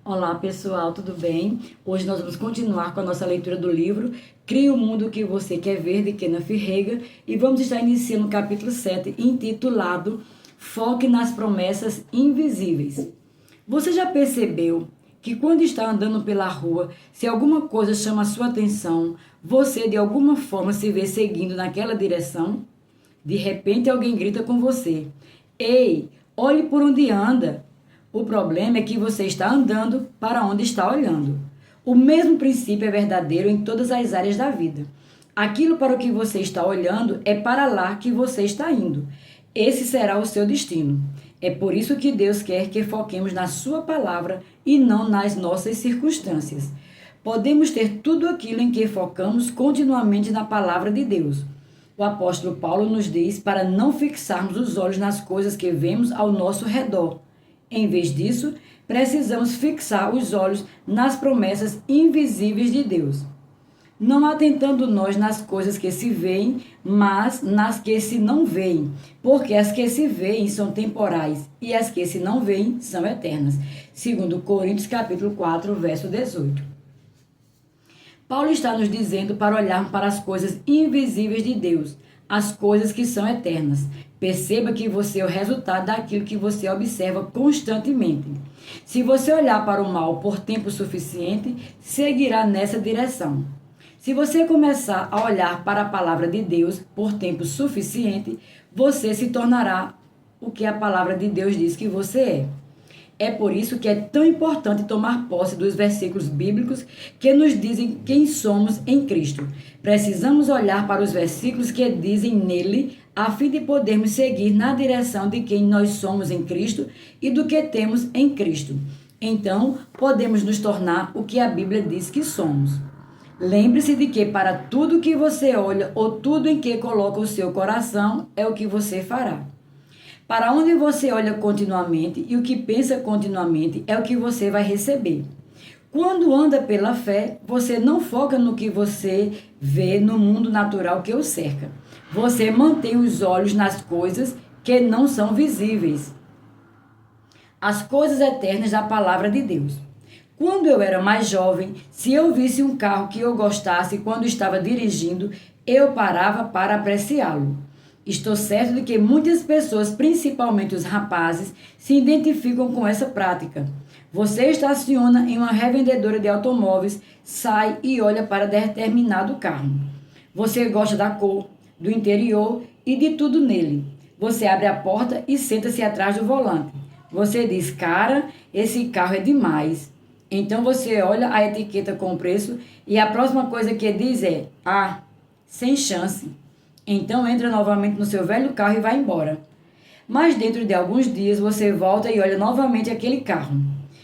Olá pessoal, tudo bem? Hoje nós vamos continuar com a nossa leitura do livro Crie o Mundo que Você Quer Ver, de Kenneth Reagan, e vamos estar iniciando o capítulo 7, intitulado Foque nas Promessas Invisíveis. Você já percebeu que quando está andando pela rua, se alguma coisa chama a sua atenção, você de alguma forma se vê seguindo naquela direção? De repente alguém grita com você: Ei, olhe por onde anda! O problema é que você está andando para onde está olhando. O mesmo princípio é verdadeiro em todas as áreas da vida. Aquilo para o que você está olhando é para lá que você está indo. Esse será o seu destino. É por isso que Deus quer que foquemos na sua palavra e não nas nossas circunstâncias. Podemos ter tudo aquilo em que focamos continuamente na palavra de Deus. O apóstolo Paulo nos diz para não fixarmos os olhos nas coisas que vemos ao nosso redor. Em vez disso, precisamos fixar os olhos nas promessas invisíveis de Deus. Não atentando nós nas coisas que se veem, mas nas que se não veem, porque as que se veem são temporais e as que se não veem são eternas. Segundo Coríntios capítulo 4, verso 18. Paulo está nos dizendo para olharmos para as coisas invisíveis de Deus, as coisas que são eternas. Perceba que você é o resultado daquilo que você observa constantemente. Se você olhar para o mal por tempo suficiente, seguirá nessa direção. Se você começar a olhar para a palavra de Deus por tempo suficiente, você se tornará o que a palavra de Deus diz que você é. É por isso que é tão importante tomar posse dos versículos bíblicos que nos dizem quem somos em Cristo. Precisamos olhar para os versículos que dizem nele, a fim de podermos seguir na direção de quem nós somos em Cristo e do que temos em Cristo. Então, podemos nos tornar o que a Bíblia diz que somos. Lembre-se de que para tudo que você olha ou tudo em que coloca o seu coração é o que você fará. Para onde você olha continuamente e o que pensa continuamente é o que você vai receber. Quando anda pela fé, você não foca no que você vê no mundo natural que o cerca. Você mantém os olhos nas coisas que não são visíveis. As coisas eternas da palavra de Deus. Quando eu era mais jovem, se eu visse um carro que eu gostasse quando estava dirigindo, eu parava para apreciá-lo. Estou certo de que muitas pessoas, principalmente os rapazes, se identificam com essa prática. Você estaciona em uma revendedora de automóveis, sai e olha para determinado carro. Você gosta da cor, do interior e de tudo nele. Você abre a porta e senta-se atrás do volante. Você diz: cara, esse carro é demais. Então você olha a etiqueta com o preço e a próxima coisa que diz é: ah, sem chance. Então entra novamente no seu velho carro e vai embora. Mas dentro de alguns dias você volta e olha novamente aquele carro.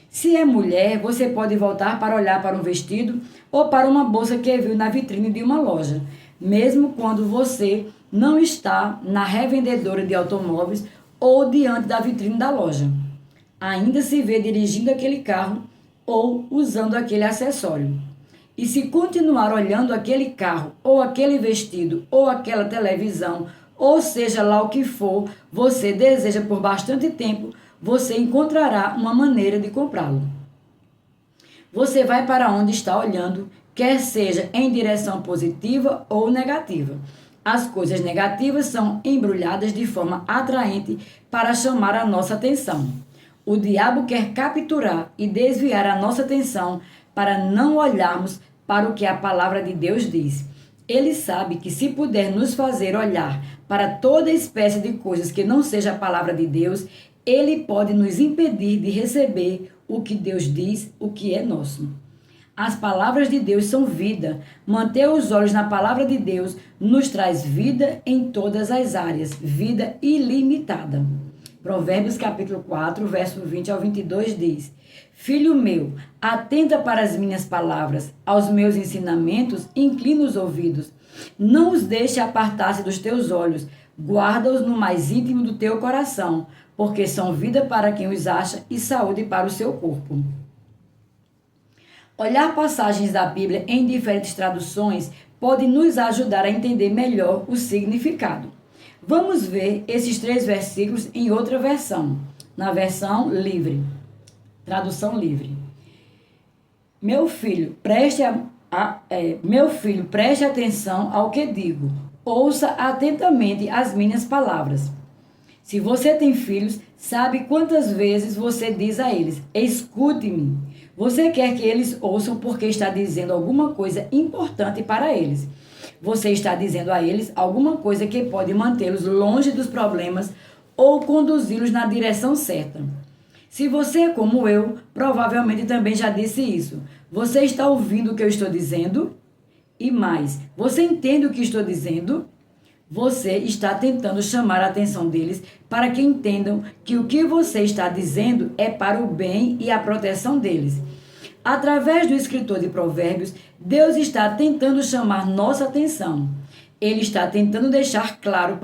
Se é mulher, você pode voltar para olhar para um vestido ou para uma bolsa que viu na vitrine de uma loja, mesmo quando você não está na revendedora de automóveis ou diante da vitrine da loja. Ainda se vê dirigindo aquele carro ou usando aquele acessório. E se continuar olhando aquele carro, ou aquele vestido, ou aquela televisão, ou seja lá o que for, você deseja por bastante tempo, você encontrará uma maneira de comprá-lo. Você vai para onde está olhando, quer seja em direção positiva ou negativa. As coisas negativas são embrulhadas de forma atraente para chamar a nossa atenção. O diabo quer capturar e desviar a nossa atenção para não olharmos para o que a palavra de Deus diz. Ele sabe que se puder nos fazer olhar para toda espécie de coisas que não seja a palavra de Deus, ele pode nos impedir de receber o que Deus diz, o que é nosso. As palavras de Deus são vida. Manter os olhos na palavra de Deus nos traz vida em todas as áreas, vida ilimitada. Provérbios capítulo 4, verso 20 ao 22 diz: Filho meu, atenta para as minhas palavras, aos meus ensinamentos, inclina os ouvidos. Não os deixe apartar-se dos teus olhos, guarda-os no mais íntimo do teu coração, porque são vida para quem os acha e saúde para o seu corpo. Olhar passagens da Bíblia em diferentes traduções pode nos ajudar a entender melhor o significado. Vamos ver esses 3 versículos em outra versão, na versão livre, tradução livre. Meu filho, preste atenção ao que digo. Ouça atentamente as minhas palavras. Se você tem filhos, sabe quantas vezes você diz a eles: escute-me. Você quer que eles ouçam porque está dizendo alguma coisa importante para eles. Você está dizendo a eles alguma coisa que pode mantê-los longe dos problemas ou conduzi-los na direção certa. Se você é como eu, provavelmente também já disse isso. Você está ouvindo o que eu estou dizendo? E mais, você entende o que estou dizendo? Você está tentando chamar a atenção deles para que entendam que o que você está dizendo é para o bem e a proteção deles. Através do escritor de Provérbios, Deus está tentando chamar nossa atenção. Ele está tentando deixar claro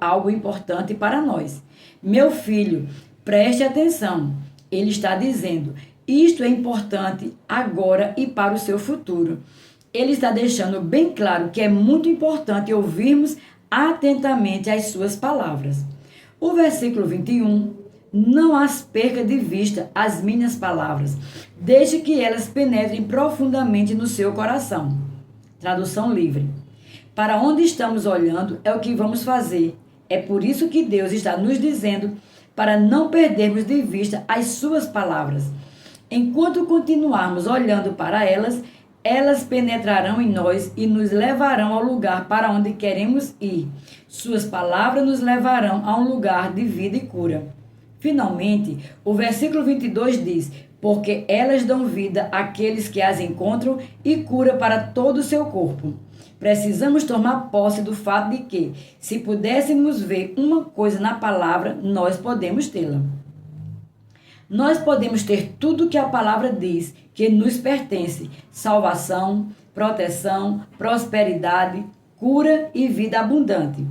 algo importante para nós. Meu filho, preste atenção. Ele está dizendo: isto é importante agora e para o seu futuro. Ele está deixando bem claro que é muito importante ouvirmos atentamente as suas palavras. O versículo 21: não as perca de vista as minhas palavras, deixe que elas penetrem profundamente no seu coração. Tradução livre. Para onde estamos olhando é o que vamos fazer. É por isso que Deus está nos dizendo para não perdermos de vista as suas palavras. Enquanto continuarmos olhando para elas, elas penetrarão em nós e nos levarão ao lugar para onde queremos ir. Suas palavras nos levarão a um lugar de vida e cura. Finalmente, o versículo 22 diz: porque elas dão vida àqueles que as encontram e cura para todo o seu corpo. Precisamos tomar posse do fato de que, se pudéssemos ver uma coisa na palavra, nós podemos tê-la. Nós podemos ter tudo o que a palavra diz que nos pertence: salvação, proteção, prosperidade, cura e vida abundante.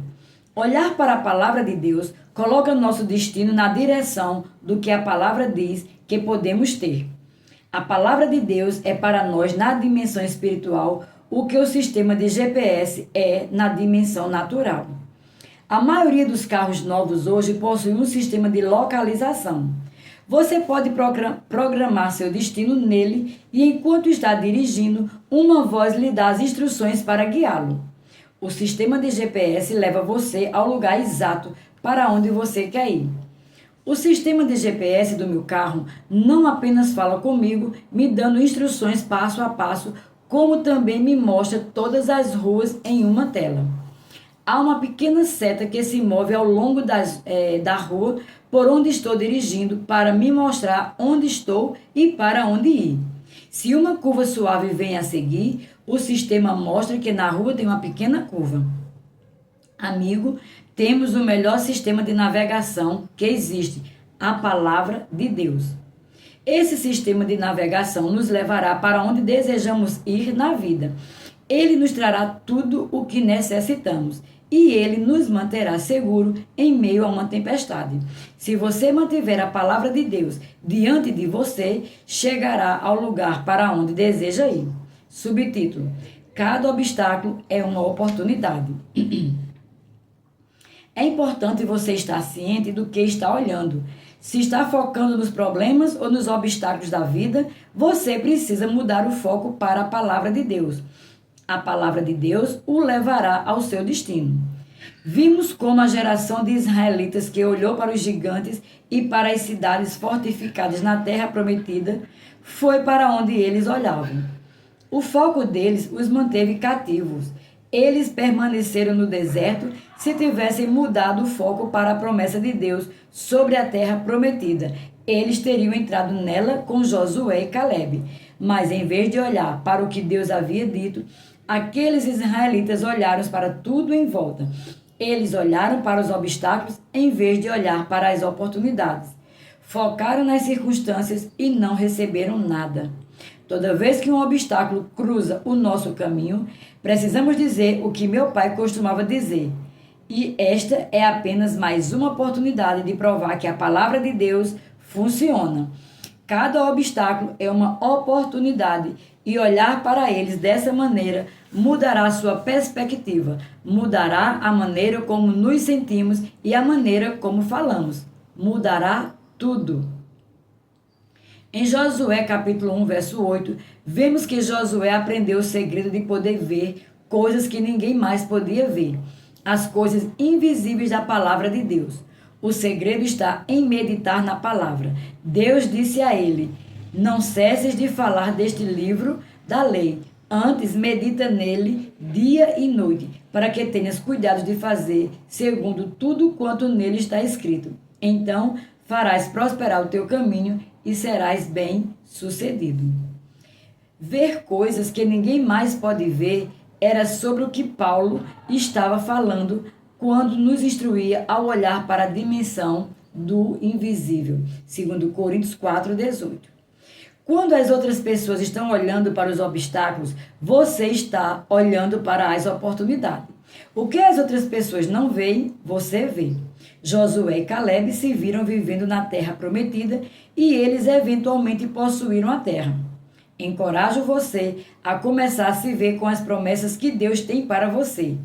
Olhar para a palavra de Deus coloca nosso destino na direção do que a palavra diz que podemos ter. A palavra de Deus é para nós na dimensão espiritual o que o sistema de GPS é na dimensão natural. A maioria dos carros novos hoje possui um sistema de localização. Você pode programar seu destino nele e, enquanto está dirigindo, uma voz lhe dá as instruções para guiá-lo. O sistema de GPS leva você ao lugar exato para onde você quer ir. O sistema de GPS do meu carro não apenas fala comigo, me dando instruções passo a passo, como também me mostra todas as ruas em uma tela. Há uma pequena seta que se move ao longo da rua por onde estou dirigindo para me mostrar onde estou e para onde ir. Se uma curva suave vem a seguir, o sistema mostra que na rua tem uma pequena curva. Amigo, temos o melhor sistema de navegação que existe, a palavra de Deus. Esse sistema de navegação nos levará para onde desejamos ir na vida. Ele nos trará tudo o que necessitamos e ele nos manterá seguro em meio a uma tempestade. Se você mantiver a palavra de Deus diante de você, chegará ao lugar para onde deseja ir. Subtítulo: cada obstáculo é uma oportunidade. É importante você estar ciente do que está olhando. Se está focando nos problemas ou nos obstáculos da vida, você precisa mudar o foco para a palavra de Deus. A palavra de Deus o levará ao seu destino. Vimos como a geração de israelitas que olhou para os gigantes e para as cidades fortificadas na terra prometida foi para onde eles olhavam. O foco deles os manteve cativos. Eles permaneceram no deserto se tivessem mudado o foco para a promessa de Deus sobre a terra prometida. Eles teriam entrado nela com Josué e Calebe. Mas em vez de olhar para o que Deus havia dito, aqueles israelitas olharam para tudo em volta. Eles olharam para os obstáculos em vez de olhar para as oportunidades. Focaram nas circunstâncias e não receberam nada. Toda vez que um obstáculo cruza o nosso caminho, precisamos dizer o que meu pai costumava dizer. E esta é apenas mais uma oportunidade de provar que a palavra de Deus funciona. Cada obstáculo é uma oportunidade e olhar para eles dessa maneira mudará sua perspectiva, mudará a maneira como nos sentimos e a maneira como falamos. Mudará tudo. Em Josué capítulo 1, verso 8, vemos que Josué aprendeu o segredo de poder ver coisas que ninguém mais podia ver, as coisas invisíveis da palavra de Deus. O segredo está em meditar na palavra. Deus disse a ele: não cesses de falar deste livro da lei, antes medita nele dia e noite, para que tenhas cuidado de fazer segundo tudo quanto nele está escrito. Então farás prosperar o teu caminho e serás bem-sucedido. Ver coisas que ninguém mais pode ver era sobre o que Paulo estava falando quando nos instruía ao olhar para a dimensão do invisível, segundo Coríntios 4:18. Quando as outras pessoas estão olhando para os obstáculos, você está olhando para as oportunidades. O que as outras pessoas não veem, você vê. Josué e Caleb se viram vivendo na terra prometida e eles eventualmente possuíram a terra. Encorajo você a começar a se ver com as promessas que Deus tem para você.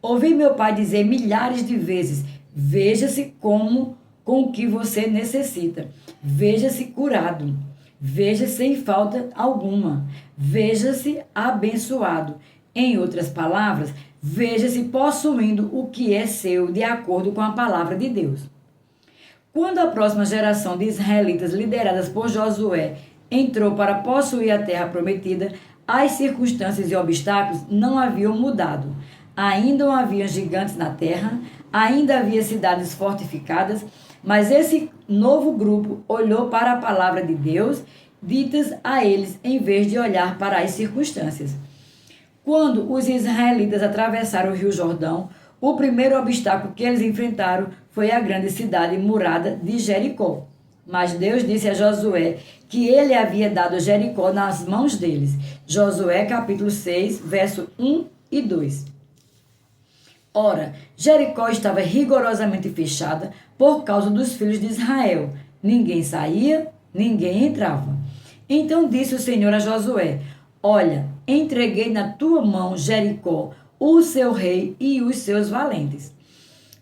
Ouvi meu pai dizer milhares de vezes: veja-se com o que você necessita. Veja-se curado. Veja-se sem falta alguma. Veja-se abençoado. Em outras palavras, veja-se possuindo o que é seu de acordo com a palavra de Deus. Quando a próxima geração de israelitas lideradas por Josué entrou para possuir a terra prometida, as circunstâncias e obstáculos não haviam mudado. Ainda haviam gigantes na terra, ainda havia cidades fortificadas, mas esse novo grupo olhou para a palavra de Deus ditas a eles em vez de olhar para as circunstâncias. Quando os israelitas atravessaram o Rio Jordão, o primeiro obstáculo que eles enfrentaram foi a grande cidade murada de Jericó. Mas Deus disse a Josué que ele havia dado Jericó nas mãos deles. Josué capítulo 6, verso 1 e 2. Ora, Jericó estava rigorosamente fechada por causa dos filhos de Israel. Ninguém saía, ninguém entrava. Então disse o Senhor a Josué: olha, entreguei na tua mão Jericó, o seu rei e os seus valentes.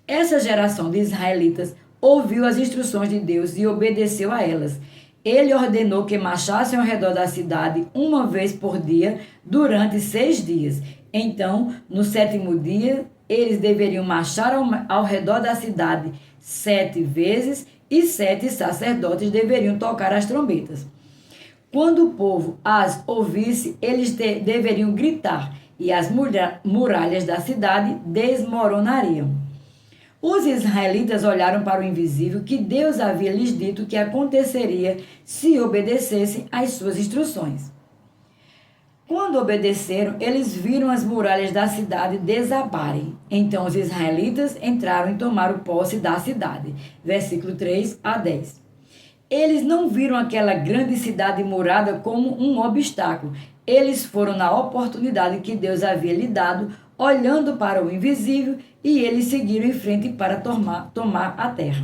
Essa geração de israelitas ouviu as instruções de Deus e obedeceu a elas. Ele ordenou que marchassem ao redor da cidade uma vez por dia durante 6 dias. Então, no 7º dia, eles deveriam marchar ao redor da cidade 7 vezes e 7 sacerdotes deveriam tocar as trombetas. Quando o povo as ouvisse, eles deveriam gritar e as muralhas da cidade desmoronariam. Os israelitas olharam para o invisível que Deus havia lhes dito que aconteceria se obedecessem às suas instruções. Quando obedeceram, eles viram as muralhas da cidade desabarem. Então os israelitas entraram e tomaram posse da cidade. Versículo 3 a 10. Eles não viram aquela grande cidade murada como um obstáculo. Eles foram na oportunidade que Deus havia lhe dado, olhando para o invisível, e eles seguiram em frente para tomar a terra.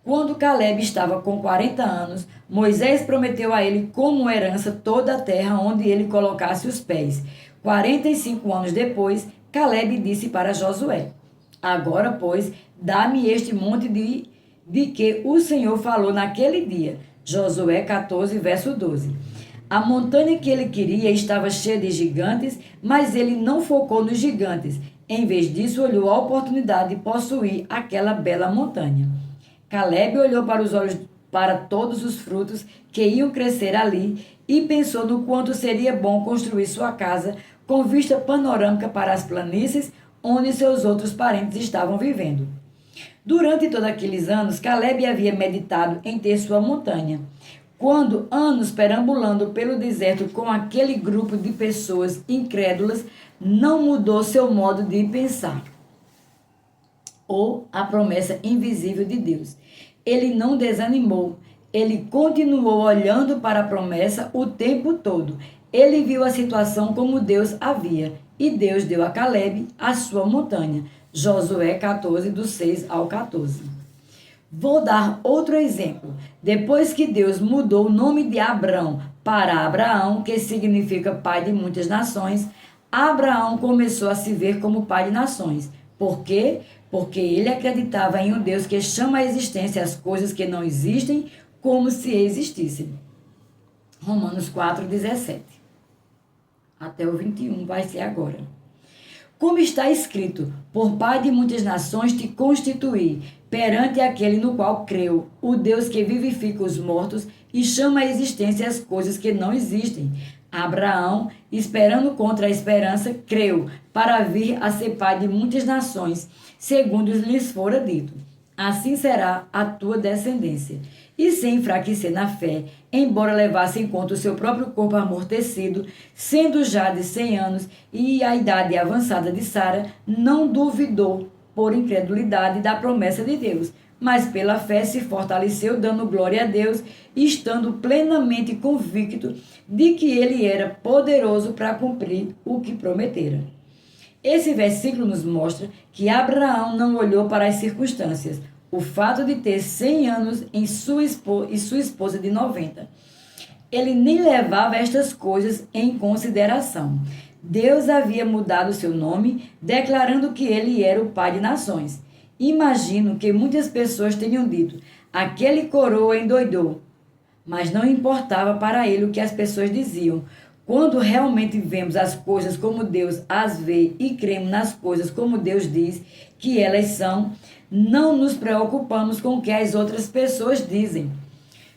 Quando Caleb estava com 40 anos, Moisés prometeu a ele como herança toda a terra onde ele colocasse os pés. 45 anos depois, Caleb disse para Josué: agora, pois, dá-me este monte de que o Senhor falou naquele dia. Josué 14, verso 12. A montanha que ele queria estava cheia de gigantes, mas ele não focou nos gigantes. Em vez disso, olhou a oportunidade de possuir aquela bela montanha. Caleb olhou para todos os frutos que iam crescer ali e pensou no quanto seria bom construir sua casa com vista panorâmica para as planícies onde seus outros parentes estavam vivendo. Durante todos aqueles anos, Caleb havia meditado em ter sua montanha. Quando, anos perambulando pelo deserto com aquele grupo de pessoas incrédulas, não mudou seu modo de pensar ou a promessa invisível de Deus. Ele não desanimou, ele continuou olhando para a promessa o tempo todo. Ele viu a situação como Deus havia, e Deus deu a Caleb a sua montanha. Josué 14, do 6 ao 14. Vou dar outro exemplo. Depois que Deus mudou o nome de Abrão para Abraão, que significa pai de muitas nações, Abraão começou a se ver como pai de nações. Por quê? Porque ele acreditava em um Deus que chama à existência as coisas que não existem como se existissem. Romanos 4:17. Até o 21 vai ser agora. Como está escrito, por pai de muitas nações te constituí, perante aquele no qual creu, o Deus que vivifica os mortos e chama à existência as coisas que não existem. Abraão, esperando contra a esperança, creu, para vir a ser pai de muitas nações, segundo lhes fora dito. Assim será a tua descendência. E sem enfraquecer na fé, embora levasse em conta o seu próprio corpo amortecido, sendo já de 100 anos e a idade avançada de Sara, não duvidou, por incredulidade, da promessa de Deus, mas pela fé se fortaleceu, dando glória a Deus, estando plenamente convicto de que ele era poderoso para cumprir o que prometera. Esse versículo nos mostra que Abraão não olhou para as circunstâncias, o fato de ter 100 anos e sua esposa de 90. Ele nem levava estas coisas em consideração. Deus havia mudado seu nome, declarando que ele era o pai de nações. Imagino que muitas pessoas tenham dito: aquele coroa endoidou. Mas não importava para ele o que as pessoas diziam. Quando realmente vemos as coisas como Deus as vê e cremos nas coisas como Deus diz que elas são, não nos preocupamos com o que as outras pessoas dizem.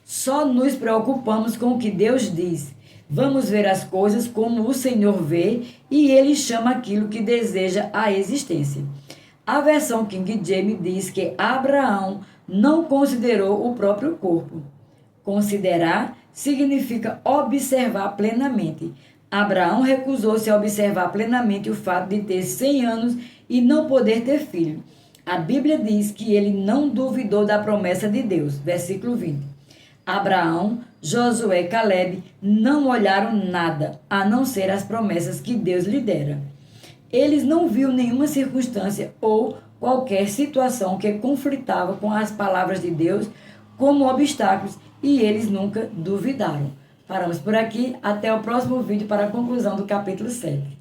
Só nos preocupamos com o que Deus diz. Vamos ver as coisas como o Senhor vê e Ele chama aquilo que deseja à existência. A versão King James diz que Abraão não considerou o próprio corpo. Considerar significa observar plenamente. Abraão recusou-se a observar plenamente o fato de ter 100 anos e não poder ter filho. A Bíblia diz que ele não duvidou da promessa de Deus. Versículo 20. Abraão, Josué e Caleb não olharam nada, a não ser as promessas que Deus lhe dera. Eles não viram nenhuma circunstância ou qualquer situação que conflitava com as palavras de Deus como obstáculos e eles nunca duvidaram. Paramos por aqui, até o próximo vídeo para a conclusão do capítulo 7.